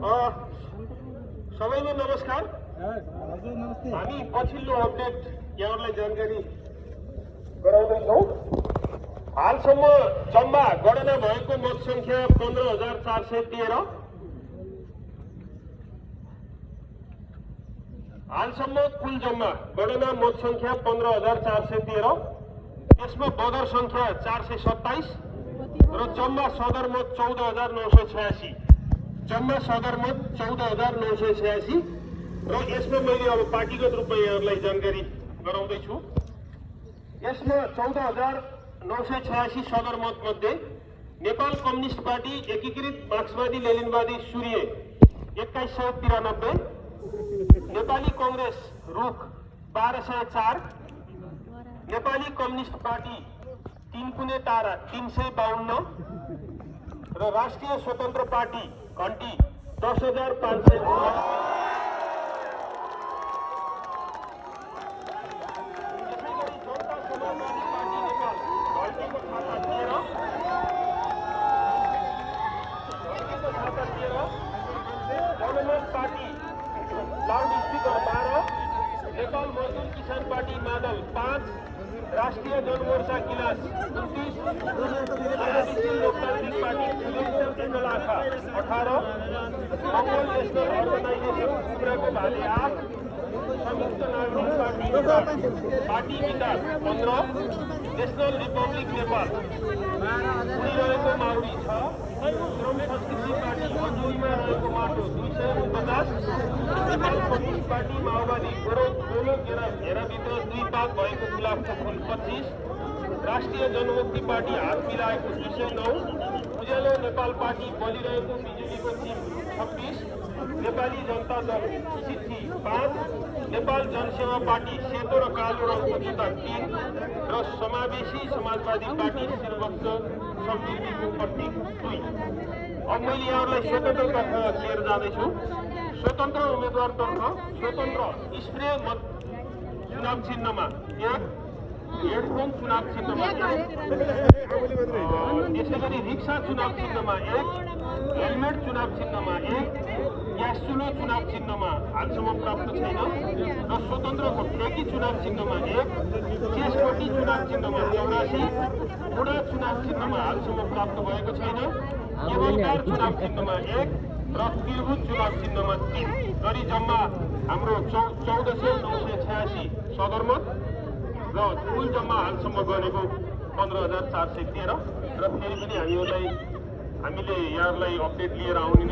सबैले नमस्कार। हामी पछिल्लो अपडेट यहाँहरूलाई जानकारी गराउँदैछौँ। हालसम्म जम्मा गणना भएको मत संख्या 15,413। हालसम्म कुल जम्मा गणना मत संख्या 15,413। यसमा बदर संख्या 427 र जम्मा सदरमत 14,986। जम्मा सदरमत 14,986 र यसमा मैले अब पार्टीगत रूपमा यहाँहरूलाई जानकारी गराउँदैछु। यसमा 14,986 सदरमत मध्ये नेपाल कम्युनिस्ट पार्टी एकीकृत मार्क्सवादी लेनिनवादी सूर्य 2193, नेपाली कांग्रेस रुख 1204, नेपाली कम्युनिस्ट पार्टी तीनकुने तारा 352 र राष्ट्रिय स्वतन्त्र पार्टी घण्टी 10,500। जनमत पार्टी लाउड स्पीकर 12, नेपाल मजदुर किसान पार्टी मादल 5, राष्ट्रिय जनमोर्चा गिलास 29, प्रगतिशील लोकतान्त्रिक पार्टी एकल आँखा 18, मङ्गोल नेशनल अर्गनाइजेसन कुखुराको भाले 8, संयुक्त नागरिक पार्टी विकास 15, नेशनल रिपब्लिक नेपाल उडिरहेको माउरी 6, श्रम संस्कृति पार्टी मजुरीमा रहेको माटो 250, नेपाल कम्युनिस्ट पार्टी माओवादी गोलो घेराभित्र 2 पाक भएको गुलाबको फुल 25, राष्ट्रिय जनमुक्ति पार्टी हात मिलाएको 209, उज्यालो नेपाल पार्टी बलिरहेको बिजुलीको चिम 26, नेपाली जनता दल सिद्धि 5, नेपाल जनसेवा पार्टी सेतो र कालो रङको जुत्ता 3 र समावेशी समाजवादी पार्टी शिरवक्स समृद्धिको प्रतीक 2। अब मैले यहाँहरूलाई स्वतन्त्रतर्फ लिएर जाँदैछु। स्वतन्त्र उम्मेद्वारतर्फ स्वतन्त्र स्प्रे मत चुनाव चिन्हमा 1, हेडफोन चुनाव चिन्हमा 1, त्यसै गरी रिक्सा चुनाव चिन्हमा 1, हेलमेट चुनाव चिन्हमा 1, ग्यास चुलो चुनाव चिन्हमा हालसम्म प्राप्त छैन र स्वतन्त्रको ठेकी चुनाव चिन्हमा 1, चेसपट्टी चुनाव चिन्हमा 84, बुढा चुनाव चिन्हमा हालसम्म प्राप्त भएको छैन, केवलकार चुनाव चिन्हमा 1 र तिरहुत चुनाव चिन्हमा 3 गरी जम्मा हाम्रो 14,986 सदरमत र कुल जम्मा हालसम्म गरेको 15,413 र फेरि पनि हामीले यहाँहरूलाई अपडेट लिएर आउने